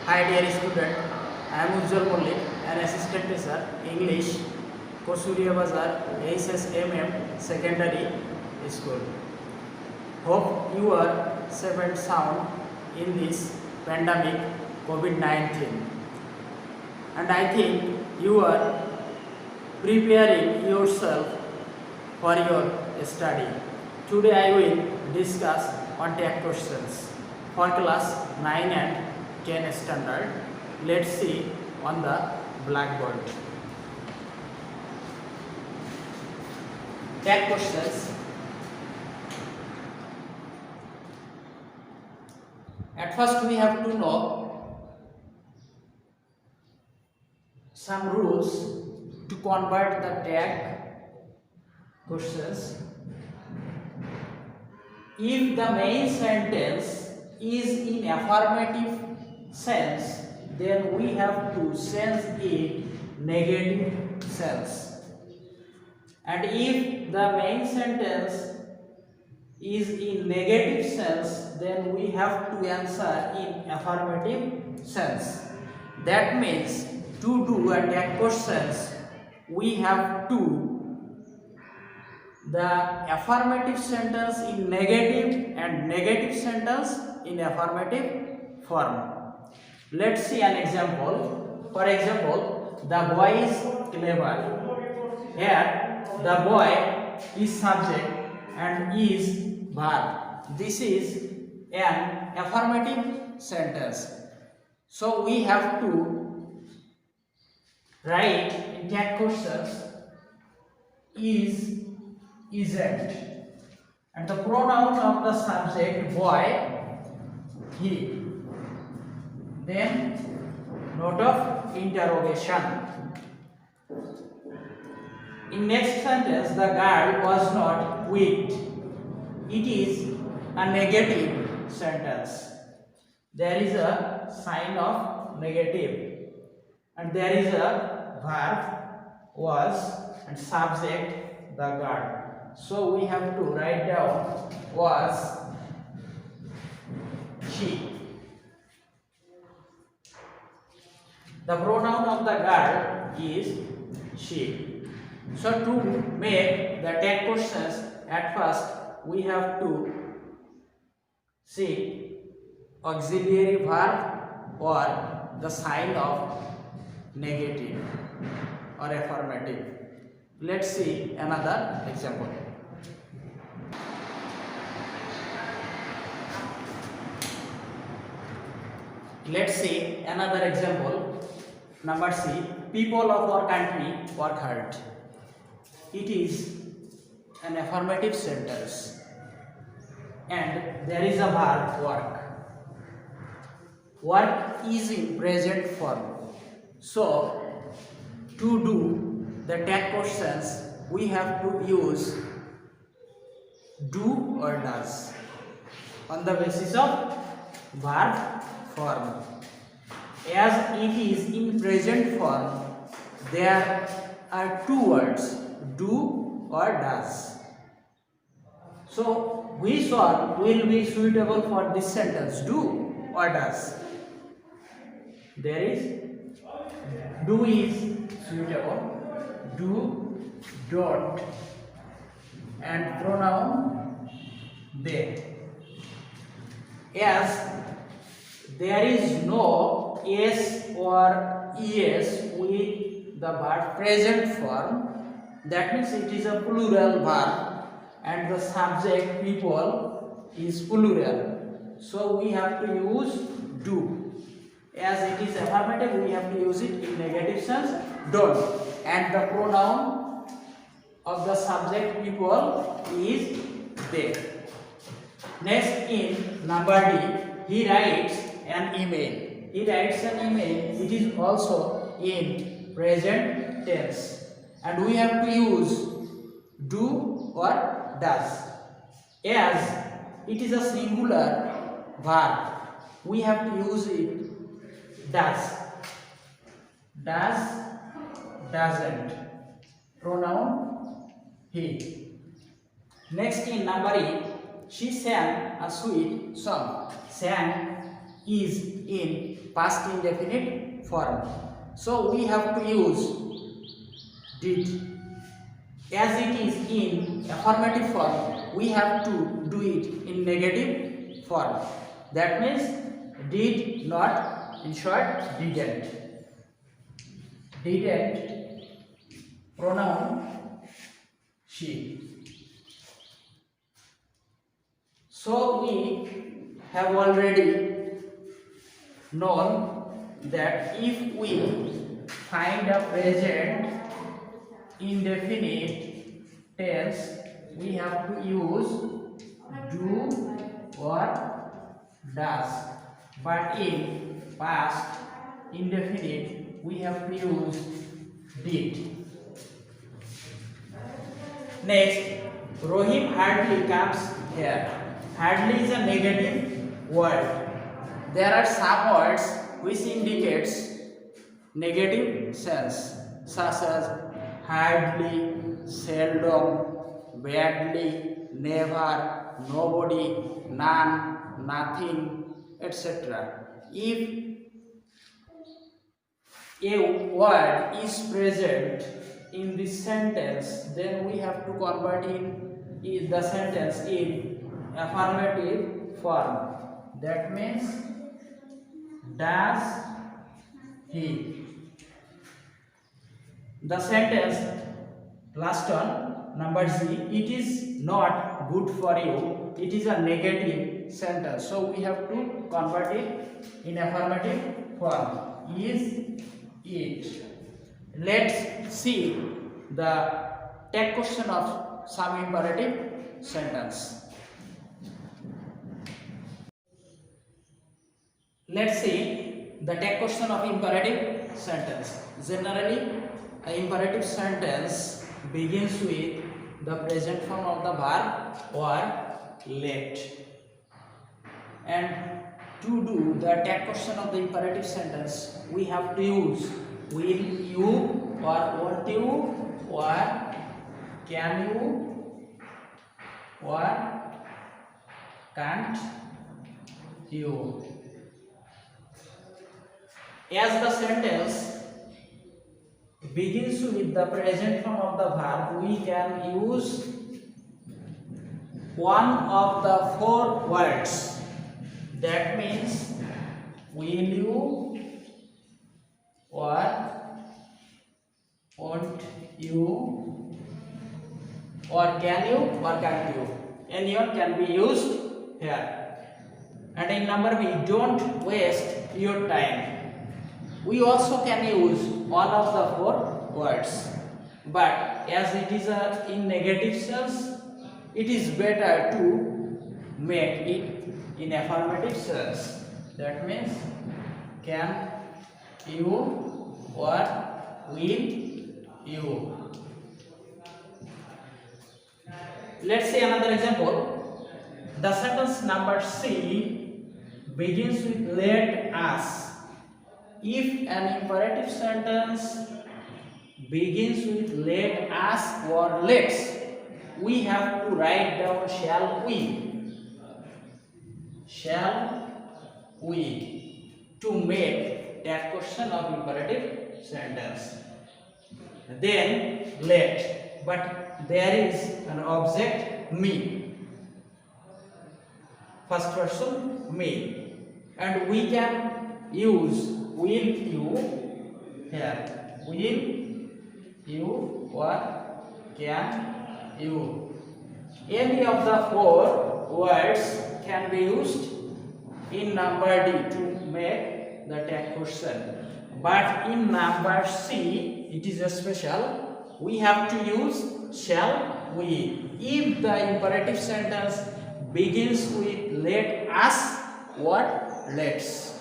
Hi dear student, I am Ujjwal Mollik, an assistant teacher, English, Kosuria Bazar, HSMM Secondary School. Hope you are safe and sound in this pandemic COVID-19. And I think you are preparing yourself for your study. Today I will discuss contact questions for class 9 and 10 standard. Let's see on the blackboard. Tag questions. At first we have to know some rules to convert the tag questions. If the main sentence is in affirmative sense, then we have to change it negative sense. And if the main sentence is in negative sense, then we have to answer in affirmative sense. That means to do a tag questions, we have to the affirmative sentence in negative and negative sentence in affirmative form. Let's see an example. For example, the boy is clever. Here, the boy is subject and is verb. This is an affirmative sentence. So we have to write in tag questions is, isn't, and the pronoun of the subject boy, he. Then note of interrogation. In next sentence, the girl was not weak. It is a negative sentence. There is a sign of negative, and there is a verb was and subject the girl. So we have to write down was, she. The pronoun of the girl is she. So to make the tag questions, at first we have to see auxiliary verb or the sign of negative or affirmative. Let's see another example. Let's see another example. Number C. People of our country work hard. It is an affirmative sentence and there is a verb work. Work is in present form. So to do the tag questions, we have to use do or does on the basis of verb form. As it is in present form, there are two words, do or does. So which one will be suitable for this sentence, do or does? There is do is suitable, do, don't, and pronoun they. As there is no s or es with the verb present form, that means it is a plural verb and the subject people is plural. So we have to use do. As it is affirmative, we have to use it in negative sense, don't, and the pronoun of the subject people is they. Next, in number D, he writes an email. He writes an email. It is also in present tense, and we have to use do or does. As it is a singular verb, we have to use it does, doesn't, pronoun he. Next in number E, she sang a sweet song. Sang is in past indefinite form. So we have to use did. As it is in affirmative form, we have to do it in negative form. That means did not, in short, didn't. Didn't, pronoun she. So we have already known that if we find a present indefinite tense, we have to use do or does. But in past indefinite, we have to use did. Next, Rohim hardly comes here. Hardly is a negative word. There are some words which indicates negative sense, such as hardly, seldom, badly, never, nobody, none, nothing, etc. If a word is present in this sentence, then we have to convert in the sentence in affirmative form. That means does he. The sentence last one, number C, it is not good for you. It is a negative sentence, so we have to convert it in affirmative form. Is it? Let's see the tag question of some imperative sentence. Let's see the tag question of imperative sentence. Generally, an imperative sentence begins with the present form of the verb or let. And to do the tag question of the imperative sentence, we have to use will you or won't you or can you or can't you. As the sentence begins with the present form of the verb, we can use one of the four words. That means will you or won't you or can you or can't you. Anyone can be used here. And in number B, don't waste your time. We also can use one of the four words, but as it is in negative sense, it is better to make it in affirmative sense. That means can you or will you. Let's see another example. The sentence number C begins with let us. If an imperative sentence begins with let us or let's, we have to write down shall we. Shall we to make that question of imperative sentence. Then let, but there is an object me. First person me, and we can use will you here. Will you or can you. Any of the four words can be used in number D to make the tag question. But in number C, it is a special. We have to use shall we. If the imperative sentence begins with let us or let's.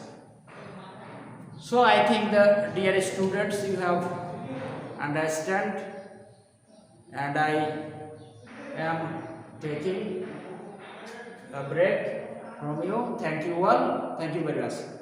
So I think the dear students, you have understand, and I am taking a break from you. Thank you all. Thank you very much.